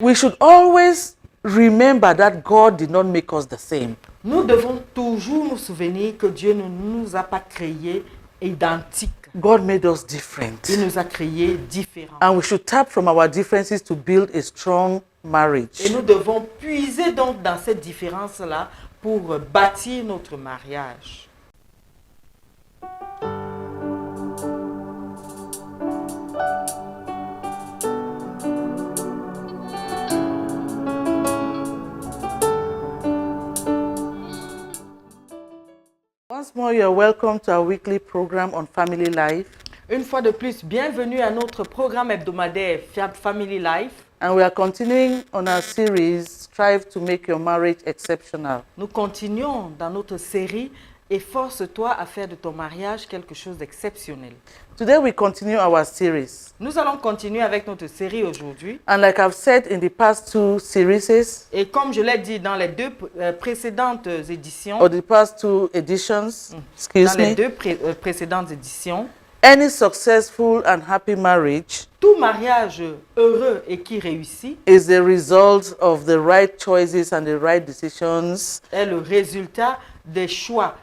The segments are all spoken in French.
We should always remember that God did not make us the same. Nous devons toujours nous souvenir que Dieu ne nous a pas créés identiques. God made us different. Il nous a créés différents. And we should tap from our differences to build a strong marriage. Et nous devons puiser donc dans cette différence-là pour bâtir notre mariage. Once more, you're welcome to our weekly program on family life. Une fois de plus, bienvenue à notre programme hebdomadaire Family Life. And we are continuing on our series, Strive to Make Your Marriage Exceptional. Nous continuons dans notre série Efforce-toi à faire de ton mariage quelque chose d'exceptionnel. Today we continue our series. Nous allons continuer avec notre série aujourd'hui. And like I've said in the past two series, Et comme je l'ai dit dans les deux précédentes éditions, or the past two editions, dans les deux précédentes éditions, any successful and happy marriage tout mariage heureux et qui réussit is the result of the right choices and the right decisions est le résultat des choix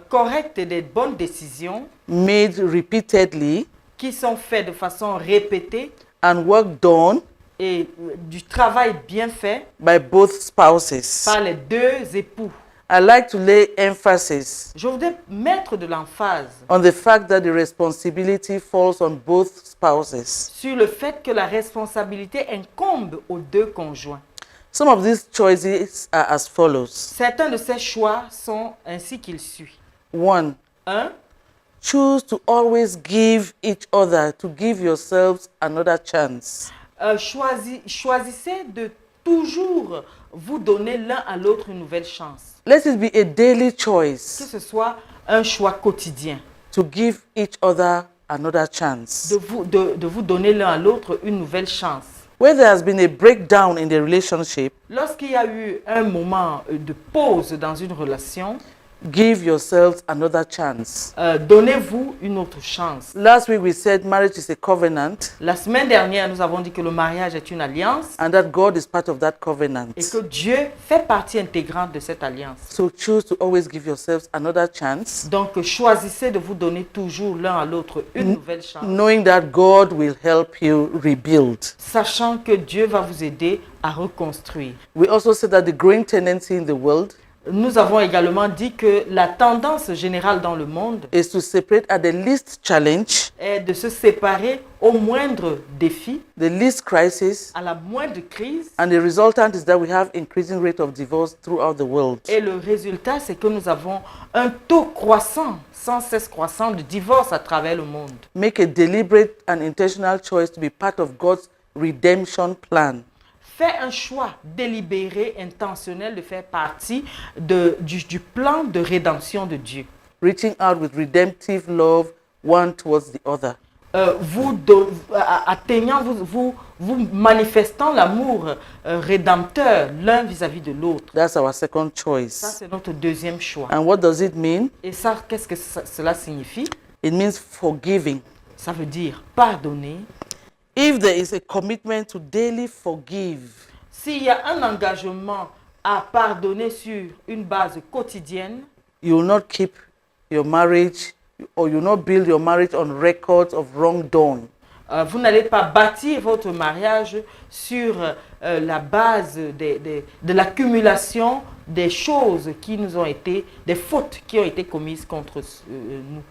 corrects et des bonnes décisions made repeatedly qui sont faits de façon répétée and work done et du travail bien fait by both spouses. par les deux époux. I like to lay emphasis Je voudrais mettre de l'emphase on the fact that the responsibility falls on both spouses. sur le fait que la responsabilité incombe aux deux conjoints. Some of these choices are as follows. Certains de ces choix sont ainsi qu'il suit. 1. 1. Choose to always give each other, to give yourselves another chance. Choisissez de toujours vous donner l'un à l'autre une nouvelle chance. Let it be a daily Que choice ce soit un choix quotidien. to give each other another chance. De vous donner l'un à l'autre une nouvelle chance. Where there has been a breakdown in the relationship, Lorsqu'il y a eu un moment de pause dans une relation, give yourselves another chance. donnez-vous une autre chance. Last week we said marriage is a covenant La semaine dernière, nous avons dit que le mariage est une alliance and that God is part of that covenant. et que Dieu fait partie intégrante de cette alliance. So choose to always give yourselves another chance, Donc, choisissez de vous donner toujours l'un à l'autre une nouvelle chance, knowing that God will help you rebuild. sachant que Dieu va vous aider à reconstruire. We also said that the growing tendency in the world Nous avons également dit que la tendance générale dans le monde is to separate at the least challenge, est de se séparer au moindre défi, the least crisis, à la moindre crise. and the resultant is that we have increasing rate of divorce throughout the world. Et le résultat, c'est que nous avons un taux croissant, sans cesse croissant, de divorce à travers le monde. Make a deliberate and intentional choice to be part of God's redemption plan. Fais un choix délibéré, intentionnel de faire partie du plan de rédemption de Dieu. Reaching out with redemptive love one towards the other. Vous manifestant l'amour rédempteur l'un vis-à-vis de l'autre. That's our second Ça, choice. c'est notre deuxième choix. And what does it mean? Et ça, qu'est-ce que cela signifie? It means forgiving. Ça veut dire pardonner. If there is a commitment to daily forgive, S'il y a un engagement à pardonner sur une base quotidienne, you will not keep your marriage or you will not build your marriage on records of wrong done. vous n'allez pas bâtir votre mariage sur la base de l'accumulation des choses qui nous ont été, des fautes qui ont été commises contre nous.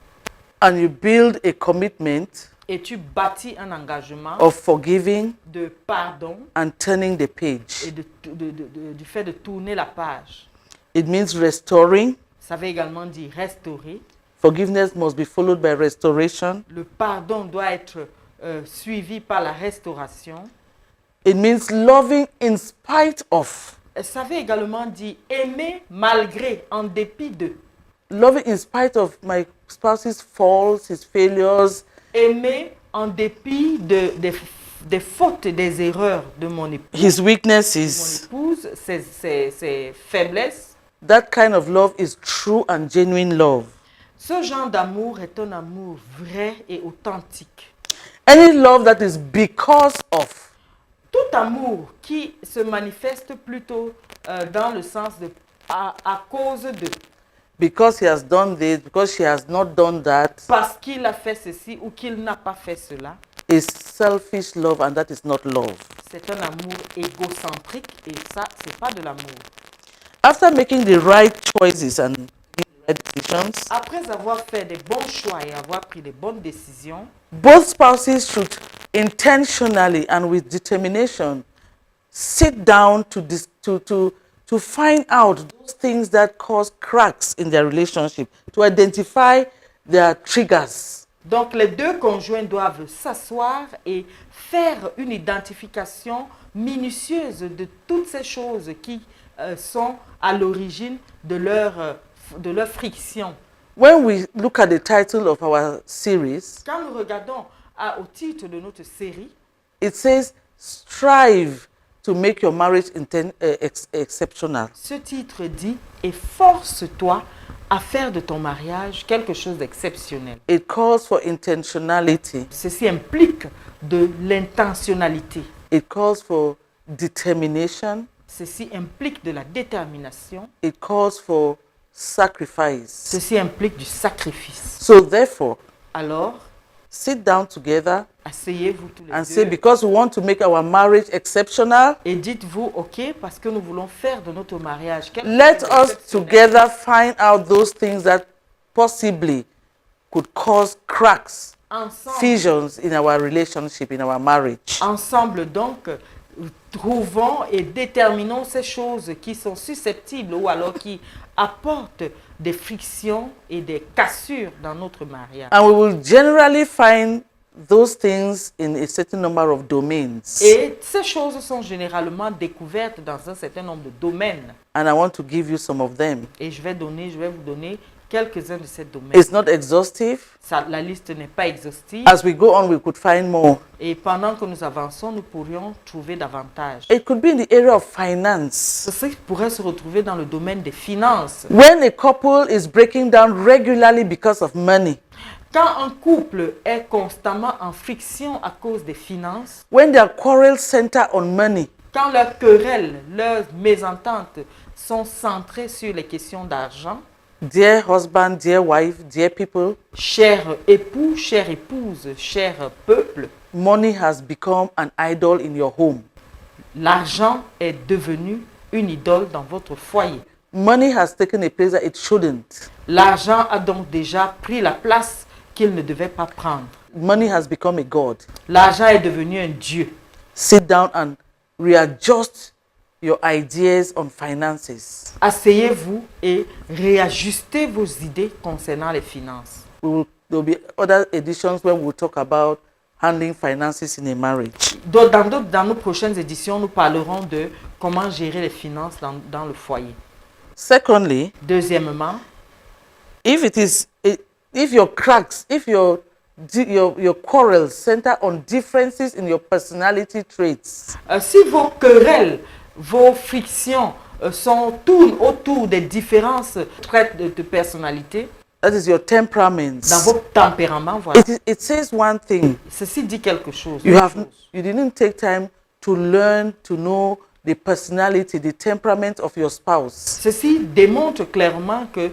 And you build a commitment Et tu bâtis un engagement of forgiving de pardon and turning the page. et du fait de tourner la page. It means restoring. Ça veut également dire restaurer. Forgiveness must be followed by restoration. Le pardon doit être suivi par la restauration. It means loving in spite of. Ça veut également dire aimer malgré, en dépit de. Loving in spite of my spouse's faults, his failures, Aimer en dépit des fautes et des erreurs de mon époux, his weaknesses. ses faiblesses. That kind of love is true and genuine love. Ce genre d'amour est un amour vrai et authentique. Any love that is because of Tout tout amour qui se manifeste plutôt dans le sens de à cause de, because he has done this, because she has not done that, parce qu'il a fait ceci ou qu'il n'a pas fait cela, is selfish love, and that is not love. c'est un amour égocentrique et ça, c'est pas de l'amour. After making the right choices and making the right decisions, Après avoir fait des bons choix et avoir pris des bonnes décisions, both spouses should intentionally and with determination sit down to find out those things that cause cracks in their relationship, to identify their triggers. donc les deux conjoints doivent s'asseoir et faire une identification minutieuse de toutes ces choses qui sont à l'origine de leur friction. When we look at the title of our series, Quand nous regardons au titre de notre série, it says, strive to make your marriage exceptional. ce titre dit « Efforce-toi à faire de ton mariage quelque chose d'exceptionnel It calls for intentionality. ». Ceci implique de l'intentionnalité. It calls for determination. Ceci implique de la détermination. It calls for sacrifice. Ceci implique du sacrifice. So therefore, Alors, sit down together asseyez-vous tous les and say, deux because we want to make our marriage exceptional, et dites-vous, ok, parce que nous voulons faire de notre mariage quelque let chose us d'exceptionnel. together find out those things that possibly could cause cracks, Ensemble, fissions in our relationship, in our marriage. ensemble donc, trouvons et déterminons ces choses qui sont susceptibles ou alors qui apportent des frictions et des cassures dans notre mariage. And we will generally find those things in a certain number of domains. Et ces choses sont généralement découvertes dans un certain nombre de domaines. And I want to give you some of them. Et je vais vous donner quelques-uns de ces domaines. It's not exhaustive. La liste n'est pas exhaustive. As we go on, we could find more. Et pendant que nous avançons, nous pourrions trouver davantage. It could be in the area of finance. Ceci pourrait se retrouver dans le domaine des finances. When a couple is breaking down regularly because of money, Quand un couple est constamment en friction à cause des finances, when their quarrels center on money, quand leurs querelles, leurs mésententes sont centrées sur les questions d'argent, dear husband, dear wife, dear people, cher époux, chère épouse, cher peuple, money has become an idol in your home. l'argent est devenu une idole dans votre foyer. Money has taken a place that it shouldn't. L'argent a donc déjà pris la place qu'il ne devait pas prendre. Money has become a god. L'argent est devenu un dieu. Sit down and readjust your ideas on finances. Asseyez-vous et réajustez vos idées concernant les finances. There will be other editions where we'll talk about handling finances in a marriage. Dans nos prochaines éditions, nous parlerons de comment gérer les finances dans le foyer. Secondly, Deuxièmement, if your cracks, if your quarrels center on differences in your personality traits, si vos querelles, vos frictions tournent autour des différences traits de personnalité, that is your temperaments, dans votre tempérament, voilà. it says one thing. Ceci dit quelque chose. You didn't take time to learn to know the personality, the temperament of your spouse. Ceci démontre clairement que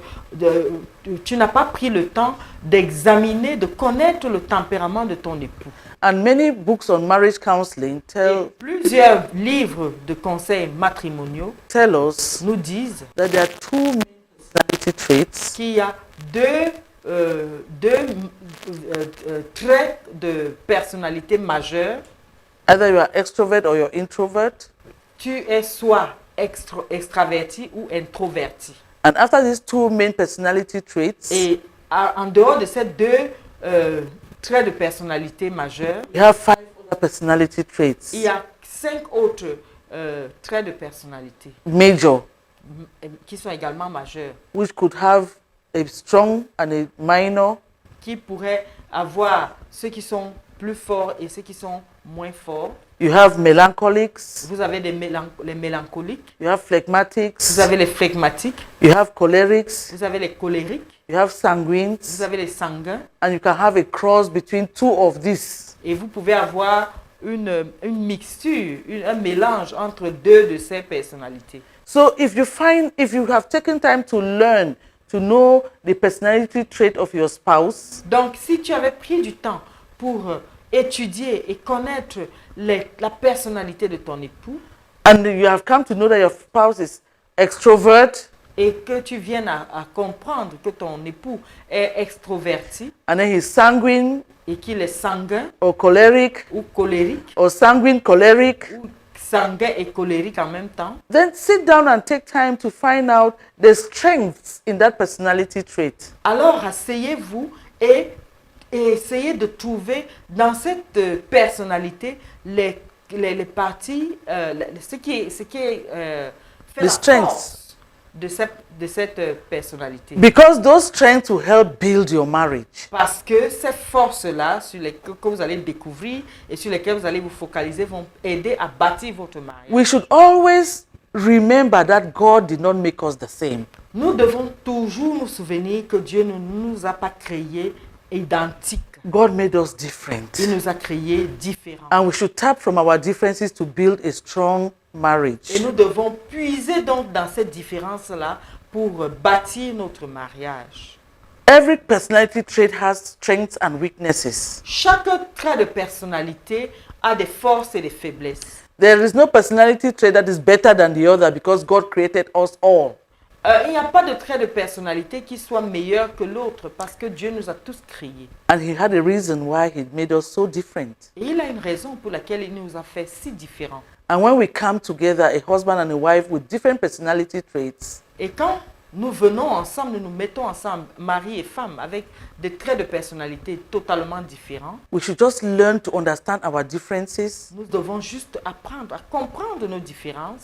tu n'as pas pris le temps d'examiner, de connaître le tempérament de ton époux. And many books on marriage counseling Et plusieurs livres de conseils matrimoniaux tell us nous disent that there are two main personality traits qu'il y a deux traits de personnalité majeurs. either you are extrovert or you're introvert. Tu es soit extraverti ou introverti. And after these two main personality traits, Et en dehors de ces deux traits de personnalité majeurs, you have 5 other personality traits, il y a 5 autres traits de personnalité major, qui sont également majeurs, which could have a strong and a minor, qui pourraient avoir ceux qui sont plus forts et ceux qui sont moins forts. you have melancholics, Vous avez les mélancoliques, you have phlegmatics, vous avez les phlegmatiques, you have cholerics, vous avez les colériques, you have sanguines, vous avez les sanguins, and you can have a cross between two of these. et vous pouvez avoir une mixture, un mélange entre deux de ces personnalités. So if you have taken time to learn, to know the personality trait of your spouse, Donc, si tu avais pris du temps pour étudier et connaître la personnalité de ton époux and you have come to know that your spouse is extrovert et que tu viennes à comprendre que ton époux est extroverti and then he's sanguine et qu'il est sanguin or choleric ou colérique, or sanguine choleric, ou sanguin et colérique en même temps, then sit down and take time to find out the strengths in that personality trait. alors asseyez-vous et essayez de trouver dans cette personnalité les parties, ce qui est fait The la strengths. force de cette personnalité. Because those strengths will help build your marriage. Parce que ces forces-là que vous allez découvrir et sur lesquelles vous allez vous focaliser vont aider à bâtir votre mariage. We should always remember that God did not make us the same. Nous devons toujours nous souvenir que Dieu ne nous a pas créés identiques. God made us different. Il nous a créés différents. And we should tap from our differences to build a strong marriage. Et nous devons puiser donc dans cette différence-là pour bâtir notre mariage. Every personality trait has strengths and weaknesses. Chaque trait de personnalité a des forces et des faiblesses. There is no personality trait that is better than the other because God created us all. Il n'y a pas de trait de personnalité qui soit meilleur que l'autre parce que Dieu nous a tous créés. And He had a reason why He made us so different. Et il a une raison pour laquelle il nous a fait si différents. And when we come together, a husband and a wife with different personality traits, Et quand nous venons ensemble, nous nous mettons ensemble, mari et femme, avec des traits de personnalité totalement différents, we should just learn to understand our differences, nous devons juste apprendre à comprendre nos différences,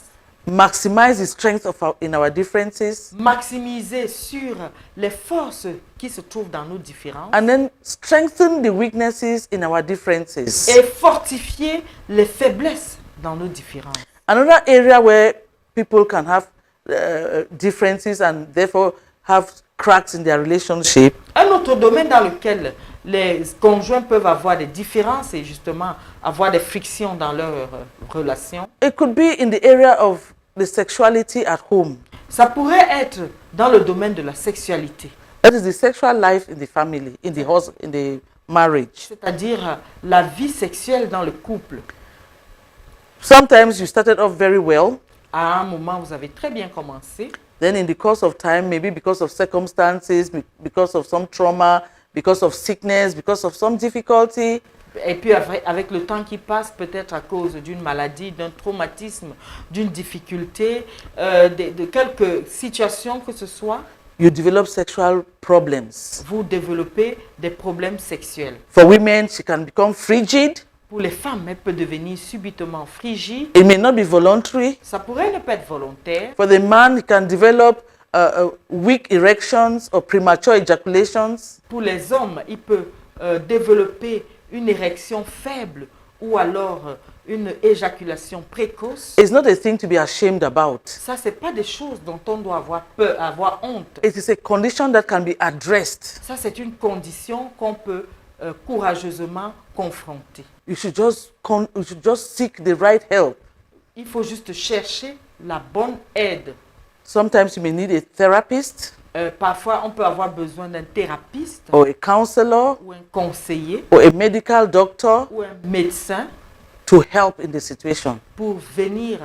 maximize the strength in our differences, maximiser sur les forces qui se trouvent dans nos différences and then strengthen the weaknesses in our differences. et fortifier les faiblesses dans nos différences. Another area where people can have differences and therefore have cracks in their relationship Un autre domaine dans lequel les conjoints peuvent avoir des différences et justement avoir des frictions dans leur relation, it could be in the area of the sexuality at home. ça pourrait être dans le domaine de la sexualité, That is the sexual life in the family, in the marriage. c'est-à-dire la vie sexuelle dans le couple. Sometimes you started off very well, À un moment, vous avez très bien commencé, then in the course of time, maybe because of circumstances, because of some trauma, because of sickness, because of some difficulty, et puis avec le temps qui passe, peut-être à cause d'une maladie, d'un traumatisme, d'une difficulté, de quelques situations que ce soit, you develop sexual problems. vous développez des problèmes sexuels. For women, she can become frigid. Pour les femmes, elle peut devenir subitement frigide. It may not be voluntary. Ça pourrait ne pas être volontaire. For the man, he can develop weak erections or premature ejaculations. Pour les hommes, il peut développer une érection faible ou alors une éjaculation précoce. It's not a thing to be ashamed about. Ça, ce n'est pas des choses dont on doit avoir peur, avoir honte. It is a condition that can be addressed. Ça, c'est une condition qu'on peut courageusement confronter. You should just seek the right help. Il faut juste chercher la bonne aide. Sometimes you may need a therapist Parfois, on peut avoir besoin d'un thérapeute or a counselor ou un conseiller or a medical doctor ou un médecin to help in the situation. pour venir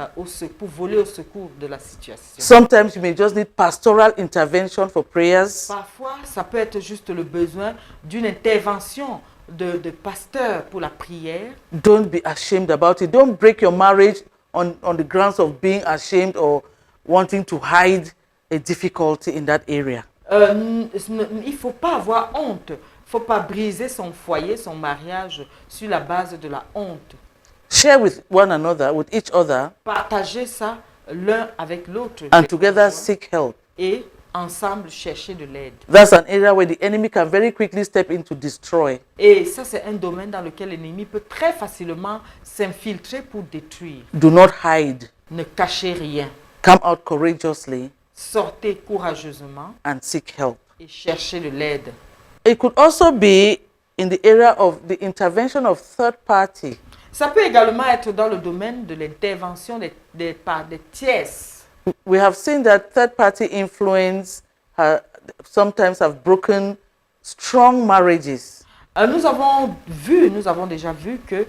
pour voler au secours de la situation. Sometimes you may just need pastoral intervention for prayers. Parfois, ça peut être juste le besoin d'une intervention de pasteur pour la prière. Don't be ashamed about it. Don't break your marriage on the grounds of being ashamed or wanting to hide a difficulty in that area. Il ne faut pas avoir honte. Il ne faut pas briser son foyer, son mariage sur la base de la honte. Share with one another, with each other, Partagez ça l'un avec l'autre. and together seek help. Et ensemble chercher de l'aide. That's an area where the enemy can very quickly step in to destroy. Et ça, c'est un domaine dans lequel l'ennemi peut très facilement s'infiltrer pour détruire. Do not hide. Ne cachez rien. Come out courageously Sortez courageusement and seek help. et cherchez de l'aide. It could also be in the area of the intervention of third party. Ça peut également être dans le domaine de l'intervention par des tierces. We have seen that third-party influence sometimes have broken strong marriages. Nous avons déjà vu que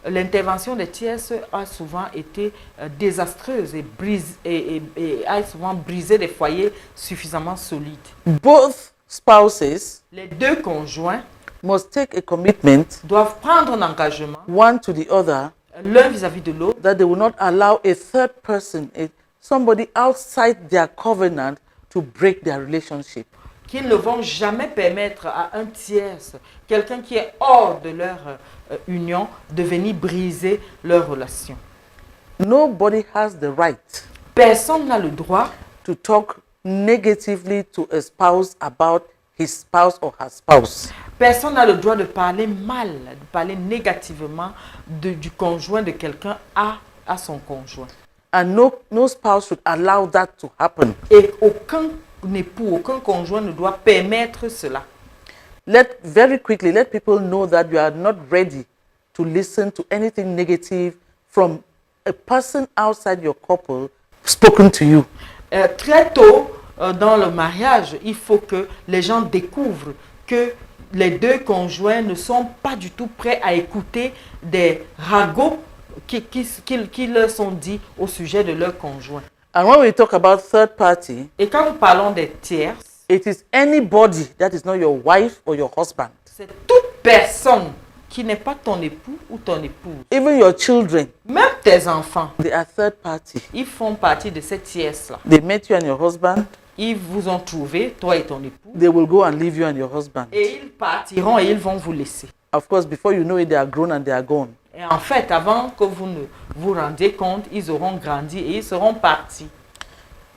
l'intervention des tierces a souvent été désastreuse et a souvent brisé des foyers suffisamment solides. Both spouses Les deux conjoints must take a commitment, doivent prendre un engagement, one to the other, l'un vis-à-vis de l'autre, that they will not allow a third person, somebody outside their covenant, to break their relationship. qu'ils ne vont jamais permettre à un tierce, quelqu'un qui est hors de leur union, de venir briser leur relation. Nobody has the right Personne n'a le droit to talk negatively to a spouse about his spouse or her spouse. Personne n'a le droit de parler mal, de parler négativement du conjoint de quelqu'un à son conjoint. And no spouse should allow that to happen. Et aucun époux, aucun conjoint ne doit permettre cela. Very quickly, let people know that you are not ready to listen to anything negative from a person outside your couple spoken to you. Très tôt dans le mariage, il faut que les gens découvrent que les deux conjoints ne sont pas du tout prêts à écouter des ragots qui leur sont dits au sujet de leur conjoint. And when we talk about third party, Et quand nous parlons des tierces, it is anybody that is not your wife or your husband. c'est toute personne qui n'est pas ton époux ou ton épouse. Even your children, Même tes enfants, they are third party. ils font partie de cette tierce-là. They met you and your husband, Ils vous ont trouvé, toi et ton époux, they will go and leave you and your husband. et ils partiront et ils vont vous laisser. Of course, before you know it, they are grown and they are gone. Et en fait, avant que vous ne vous rendiez compte, ils auront grandi et ils seront partis.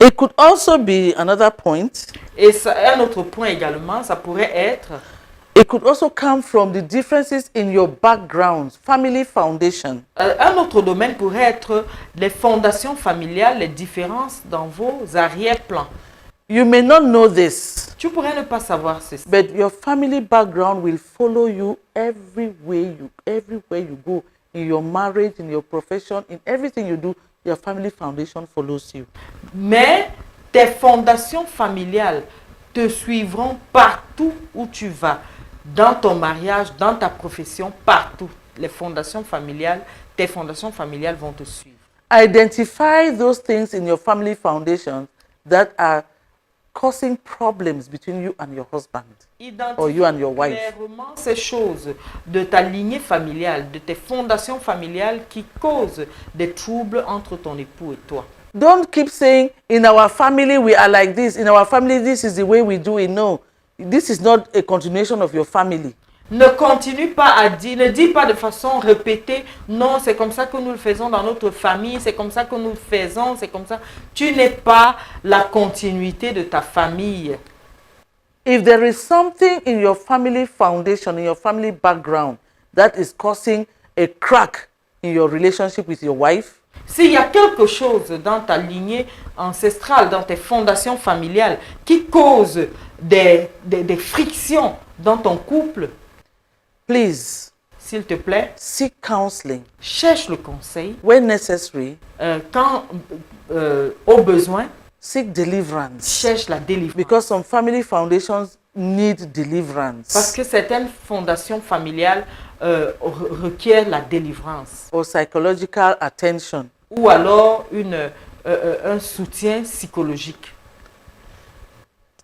It could also be another point. Et un autre point également, ça pourrait être, It could also come from the differences in your backgrounds, family foundation. un autre domaine pourrait être les fondations familiales, les différences dans vos arrière-plans. You may not know this, Tu pourrais ne pas savoir ceci. but your family background will follow you everywhere you go. In your marriage, in your profession, in everything you do, your family foundation follows you. Mais tes fondations familiales te suivront partout où tu vas. Dans ton mariage, dans ta profession, partout. Les fondations familiales, tes fondations familiales vont te suivre. Identify those things in your family foundation that are causing problems between you and your husband. Or you and your wife. Clairement ces choses de ta lignée familiale, de tes fondations familiales qui causent des troubles entre ton époux et toi. Don't keep saying, in our family we are like this, in our family this is the way we do it. No, this is not a continuation of your family. Ne continue pas à dire, ne dis pas de façon répétée, non, c'est comme ça que nous le faisons dans notre famille, c'est comme ça que nous le faisons, c'est comme ça. Tu n'es pas la continuité de ta famille. If there is something in your family foundation, in your family background, that is causing a crack in your relationship with your wife, s'il y a quelque chose dans ta lignée ancestrale, dans tes fondations familiales, qui cause des frictions dans ton couple, please s'il te plaît, seek counseling cherche le conseil. when necessary. Quand au besoin, Seek deliverance, cherche la délivrance. because some family foundations need Parce deliverance que certaines fondations familiales requièrent la délivrance. or psychological attention. Ou alors un soutien psychologique.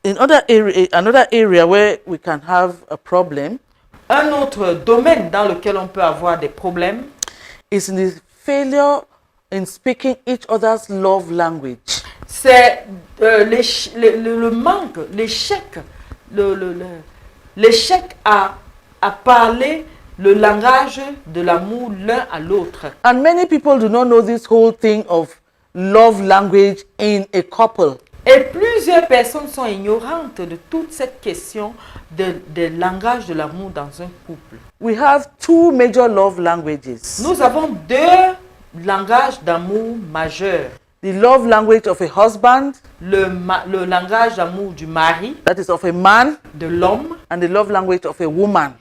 Another area where we can have a problem Un autre domaine dans lequel on peut avoir des problèmes, is in the failure in speaking each other's love language. c'est le manque, l'échec, l'échec à parler le langage de l'amour l'un à l'autre. And many people do not know this whole thing of love language in a couple. Et plusieurs personnes sont ignorantes de toute cette question de langage de l'amour dans un couple. We have two major love languages. Nous avons deux langages d'amour majeurs. The love language of a husband, Le langage d'amour du mari, that is of a man, de l'homme, and the love language of a woman.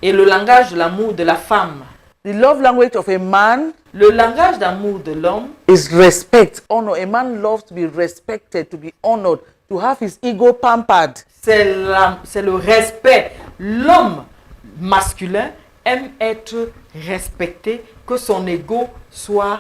et le langage de l'amour de la femme. The love language of a man Le langage d'amour de l'homme, is respect, honor. A man loves to be respected, to be honored, to have his ego pampered. c'est le respect. L'homme masculin aime être respecté, que son ego soit,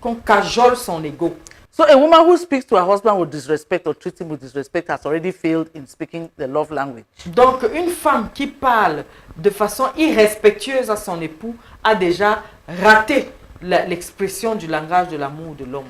qu'on cajole son ego. So a woman who speaks to her husband with disrespect or treats him with disrespect has already failed in speaking the love language. Donc, une femme qui parle de façon irrespectueuse à son époux a déjà raté l'expression du langage de l'amour de l'homme.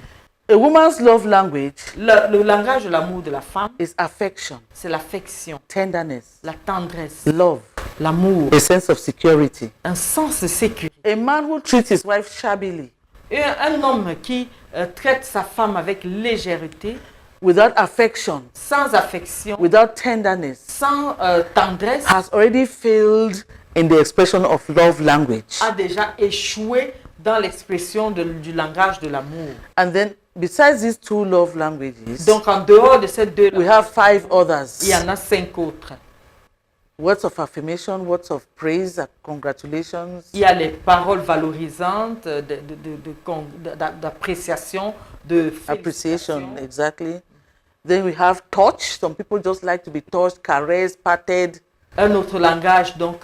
A woman's love language Le langage de l'amour de la femme, is affection, c'est l'affection, tenderness, la tendresse, love, l'amour, a sense of security. un sens de sécurité. A man who treats his wife shabbily, Et un homme qui traite sa femme avec légèreté, without affection, sans affection, without tenderness, sans tendresse, has already failed in the expression of love language. a déjà échoué dans l'expression du langage de l'amour. And then, besides these two love languages, Donc, en dehors de ces deux, we have 5 others. il y en a 5 autres. Words of affirmation, words of praise, congratulations, Il y a les paroles valorisantes, d'appréciation, de appreciation, félicitations. exactly. Then we have touch. Some people just like to be touched, caressed, patted. Un autre langage, donc,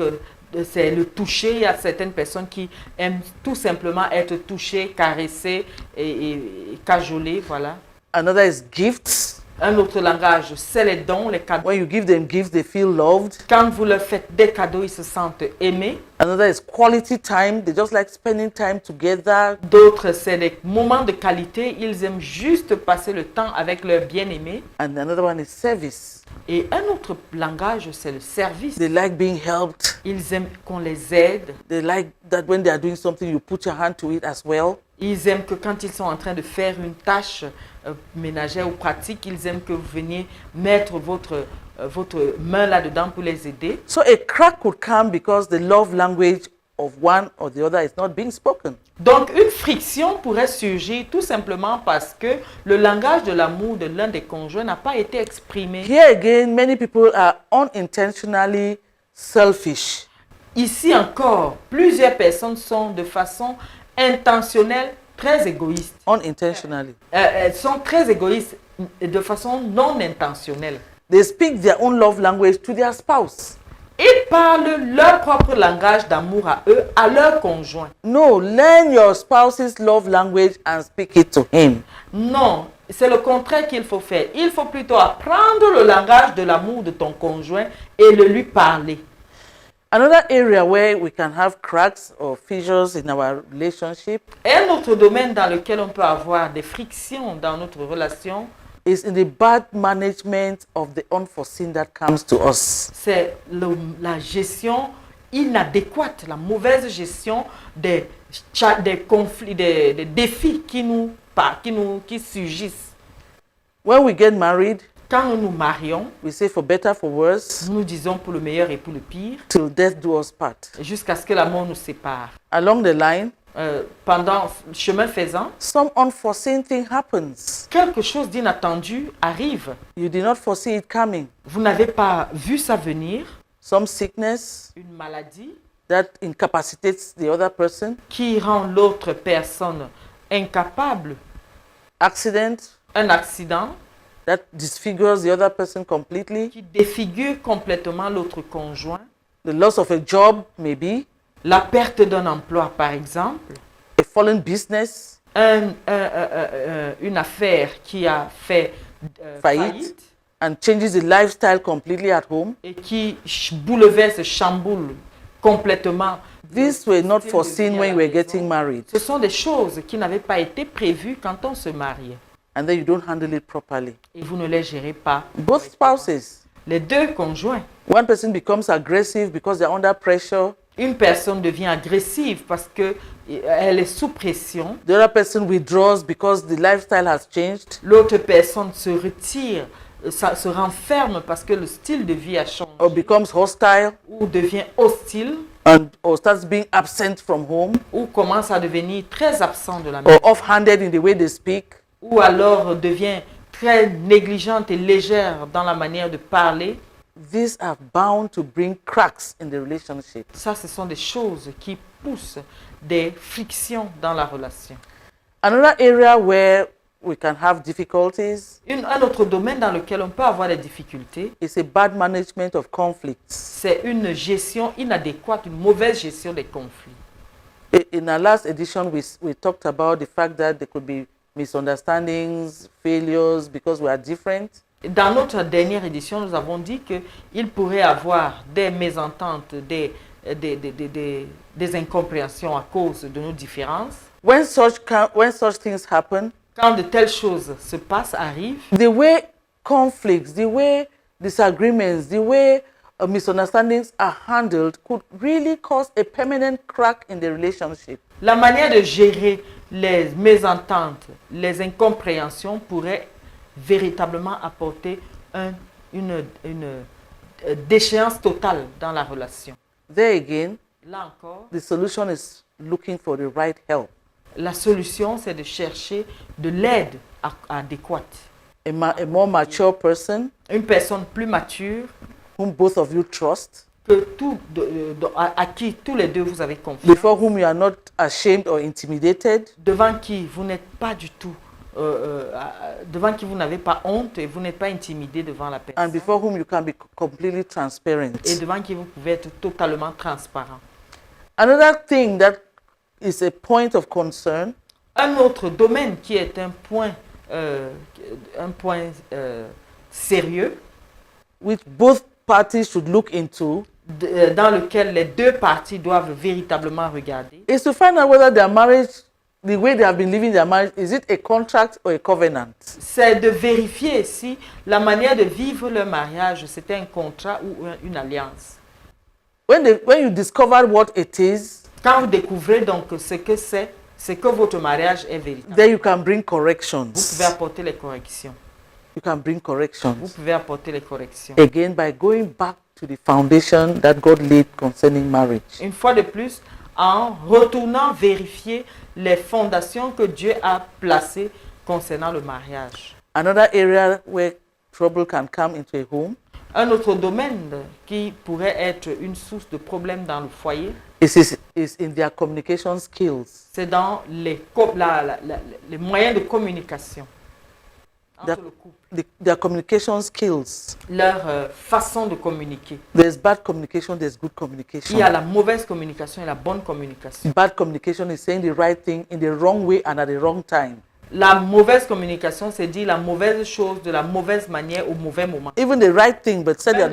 c'est le toucher. Il y a certaines personnes qui aiment tout simplement être touchées, caressées et cajolées, voilà. Another is gifts. Un autre langage, c'est les dons, les cadeaux. When you give them gifts, they feel loved. Quand vous leur faites des cadeaux, ils se sentent aimés. Another is quality time. They just like spending time together. D'autres, c'est des moments de qualité. Ils aiment juste passer le temps avec leur bien-aimé. And another one is service. Et un autre langage, c'est le service. They like being helped. Ils aiment qu'on les aide. They like that when they are doing something, you put your hand to it as well. Ils aiment que quand ils sont en train de faire une tâche ménagère ou pratique, ils aiment que vous veniez mettre votre main là-dedans pour les aider. So a crack could come because the love language of one or the other is not being spoken. Donc, une friction pourrait surgir tout simplement parce que le langage de l'amour de l'un des conjoints n'a pas été exprimé. Here again, many people are unintentionally selfish. Ici encore, plusieurs personnes sont de façon intentionnelle très égoïstes. Unintentionally. Elles sont très égoïstes de façon non intentionnelle. They speak their own love language to their spouse. Ils parlent leur propre langage d'amour à eux, à leur conjoint. No, learn your spouse's love language and speak it to him. Non, c'est le contraire qu'il faut faire. Il faut plutôt apprendre le langage de l'amour de ton conjoint et le lui parler. Another area where we can have cracks or fissures in our relationship Un autre domaine dans lequel on peut avoir des frictions dans notre relation, is in the bad management of the unforeseen that comes to us. c'est la gestion inadéquate, la mauvaise gestion des conflits, des défis qui surgissent. When we get married, Quand nous nous marions, we say for better, for worse, nous disons pour le meilleur et pour le pire, till death do us part. jusqu'à ce que la mort nous sépare. Along the line, Pendant chemin faisant, some unforeseen thing happens. quelque chose d'inattendu arrive. You did not foresee it coming. Vous n'avez pas vu ça venir. Some sickness Une maladie that incapacitates the other person, qui rend l'autre personne incapable. accident Un accident that disfigures the other person completely, qui défigure complètement l'autre conjoint. the loss of a job maybe, La perte d'un emploi, par exemple. a fallen business, Une affaire qui a fait faillite and changes the lifestyle completely at home. et qui bouleverse, chamboule complètement. These were not style de foreseen vie à when la we were maison. getting married, Ce sont des choses qui n'avaient pas été prévues quand on se mariait. and then you don't handle it properly. Et vous ne les gérez pas. Both spouses. Les deux conjoints. One person becomes aggressive because they're under pressure. Une personne devient agressive parce qu'elle est sous pression. The other person withdraws because the lifestyle has changed. L'autre personne se retire, se renferme parce que le style de vie a changé. Or becomes hostile, Ou devient hostile. or starts being absent from home, Ou commence à devenir très absent de la maison. or off-handed in the way they speak. Ou alors devient très négligente et légère dans la manière de parler. these are bound to bring cracks in the relationship. Ça, ce sont des choses qui poussent des frictions dans la relation. Another area where we can have difficulties Un autre domaine dans lequel on peut avoir des difficultés, is a bad management of conflicts. c'est une gestion inadéquate, une mauvaise gestion des conflits. In our last edition, we talked about the fact that there could be misunderstandings, failures because we are different. Dans notre dernière édition, nous avons dit qu'il pourrait y avoir des mésententes, des incompréhensions à cause de nos différences. When such things happen, Quand de telles choses se passent, arrivent, the way conflicts, the way disagreements, the way misunderstandings are handled could really cause a permanent crack in the relationship. la manière de gérer les mésententes, les incompréhensions pourrait véritablement apporter une déchéance totale dans la relation. There again, Là encore, the solution is looking for the right help. la solution, c'est de chercher de l'aide adéquate. A more mature person Une personne plus mature whom both of you trust, que à qui tous les deux vous avez confiance, before whom you are not ashamed or intimidated, devant qui vous n'êtes pas du tout, devant qui vous n'avez pas honte et vous n'êtes pas intimidé devant la and personne, before whom you can be completely transparent. et devant qui vous pouvez être totalement transparent. Another thing that is a point of concern Un autre domaine qui est un point sérieux, which both parties should look into dans lequel les deux parties doivent véritablement regarder, is to find out whether their marriage, the way they have been living their marriage, is it a contract or a covenant? c'est de vérifier si la manière de vivre le mariage, c'était un contrat ou une alliance. When you discover what it is, Quand vous découvrez donc ce que c'est, c'est que votre mariage est véritable. then you can bring Vous corrections. pouvez apporter les corrections. You can bring Vous corrections. pouvez apporter les corrections. Again, by going back to the foundation that God laid concerning marriage. Une fois de plus, en retournant vérifier les fondations que Dieu a placées concernant le mariage. Another area where trouble can come into a home Un autre domaine qui pourrait être une source de problème dans le foyer, is in their communication skills. c'est dans les moyens de communication entre le couple, Their communication skills. leur façon de communiquer. There's bad communication, there's good Il communication. y a la mauvaise communication et la bonne communication. Bad communication is saying the right thing in the wrong way and at the wrong time. La mauvaise communication, c'est dire la mauvaise chose de la mauvaise manière au mauvais moment. Even the right thing, but said at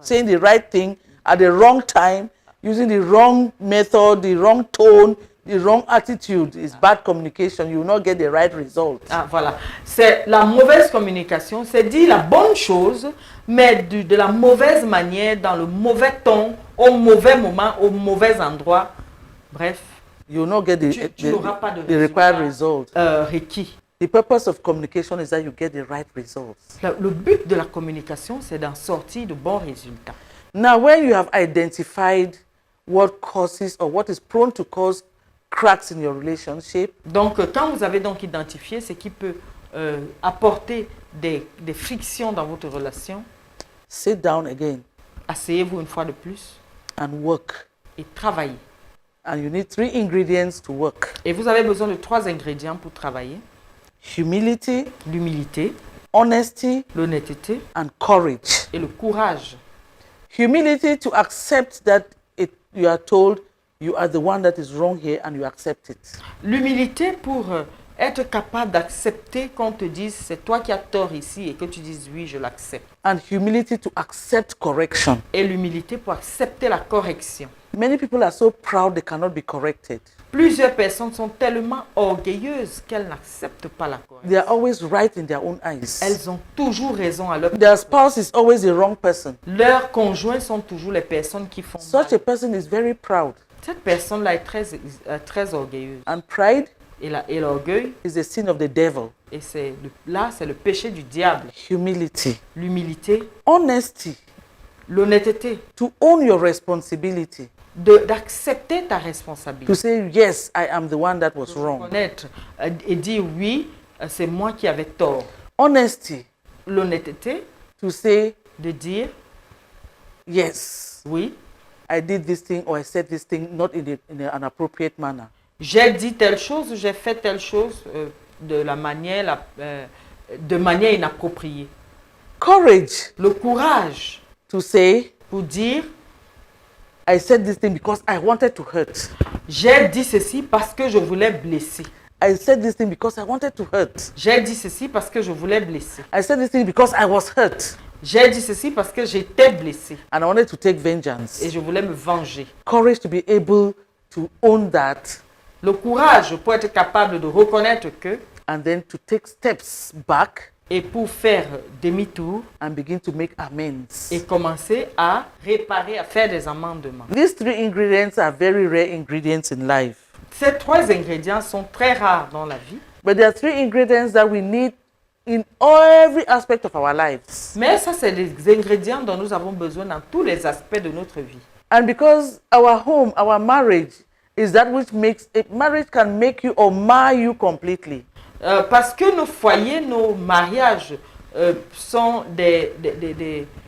saying the right thing at the wrong time, using the wrong method, the wrong tone, the wrong attitude is bad communication. You will not get the right result. Ah, voilà. C'est la mauvaise communication, c'est dire la bonne chose, mais de la mauvaise manière, dans le mauvais ton, au mauvais moment, au mauvais endroit. Bref, You will not get tu n'auras pas de the required result. requis. The purpose of communication is that you get the right results. Le but de la communication, c'est d'en sortir de bons résultats. Now, when you have identified what causes or what is prone to cause cracks in your relationship, Donc, quand vous avez donc identifié ce qui peut apporter des frictions dans votre relation, sit down again asseyez-vous une fois de plus and work. et travaillez. And you need 3 ingredients to work: Et vous avez besoin de 3 ingrédients pour travailler. humility, L'humilité, honesty, l'honnêteté and courage. et le courage. Humility to accept that you are told you are the one that is wrong here and you accept it. L'humilité pour être capable d'accepter qu'on te dise c'est toi qui as tort ici et que tu dises oui, je l'accepte. And humility to accept correction. Et l'humilité pour accepter la correction. Many people are so proud they cannot be corrected. Plusieurs personnes sont tellement orgueilleuses qu'elles n'acceptent pas la correction. They are always right in their own eyes. Elles ont toujours raison à leur Their spouse is always the wrong person. Leurs conjoints sont toujours les personnes qui font Such mal. a person is very proud. Cette personne-là est très orgueilleuse. And pride Et l'orgueil, is the sin of the devil. et c'est le péché du diable. Humility. L'humilité, Honesty. l'honnêteté, To own your responsibility. d'accepter ta To responsabilité. say, yes, I am the one that was wrong. Reconnaître et dire oui, c'est moi qui avais tort. Honesty. L'honnêteté, To say, de dire yes, oui, I did this thing or I said this thing not in an appropriate manner. j'ai dit telle chose, j'ai fait telle chose de manière inappropriée. Courage Le courage to say, pour dire I said this thing because I wanted to hurt. j'ai dit ceci parce que je voulais blesser. I said this thing because I wanted to hurt. J'ai dit ceci parce que je voulais blesser. I said this thing because I was hurt J'ai dit ceci parce que j'étais blessé and I wanted to take vengeance. et je voulais me venger. Courage to be able to own that Le courage pour être capable de reconnaître que and then to take steps back et pour faire demi-tour and begin to make amends. et commencer à réparer, à faire des amendements. These three ingredients are very rare ingredients in life. Ces trois ingrédients sont très rares dans la vie, But there are three ingredients that we need in every aspect of our lives. mais ça, c'est des ingrédients dont nous avons besoin dans tous les aspects de notre vie. And because our home, our marriage, is that which makes a marriage can make you or mar you completely. Parce que nos foyers, nos mariages sont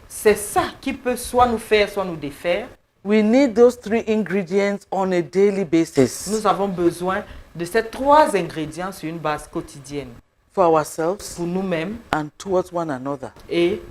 c'est ça qui peut soit nous faire, soit nous défaire. We need those three ingredients on a daily basis Nous avons besoin de ces trois ingrédients sur une base quotidienne for ourselves pour nous-mêmes and towards one another. et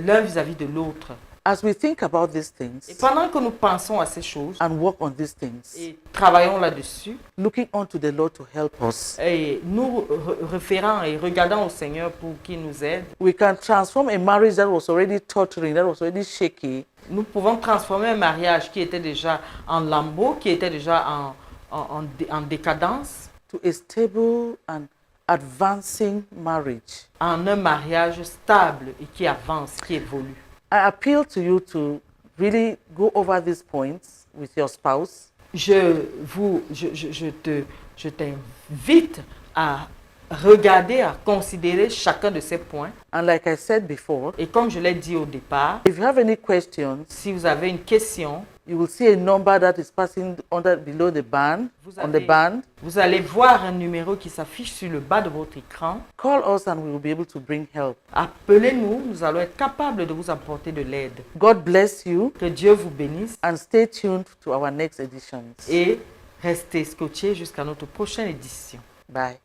l'un vis-à-vis de l'autre. As we think about these Et things pendant que nous pensons à ces choses and work on these things, et travaillons là-dessus, looking unto the Lord to help us, et nous référant et regardant au Seigneur pour qu'il nous aide, we can transform a marriage that was already tottering, that was already shaky, nous pouvons transformer un mariage qui était déjà en lambeaux, qui était déjà en décadence, to a stable and advancing marriage. en un mariage stable et qui avance, qui évolue. I appeal to you to really go over these points with your spouse Je t'invite à regarder, à considérer chacun de ces points. and like I said before, Et comme je l'ai dit au départ, if you have any questions, si vous avez une question, you will see a number that is passing below the band, on the band. vous allez voir un numéro qui s'affiche sur le bas de votre écran. Call us and we will be able to bring help. Appelez-nous, nous allons être capables de vous apporter de l'aide. God bless you Que Dieu vous bénisse and stay tuned to our next editions. et restez scotchés jusqu'à notre prochaine édition. Bye.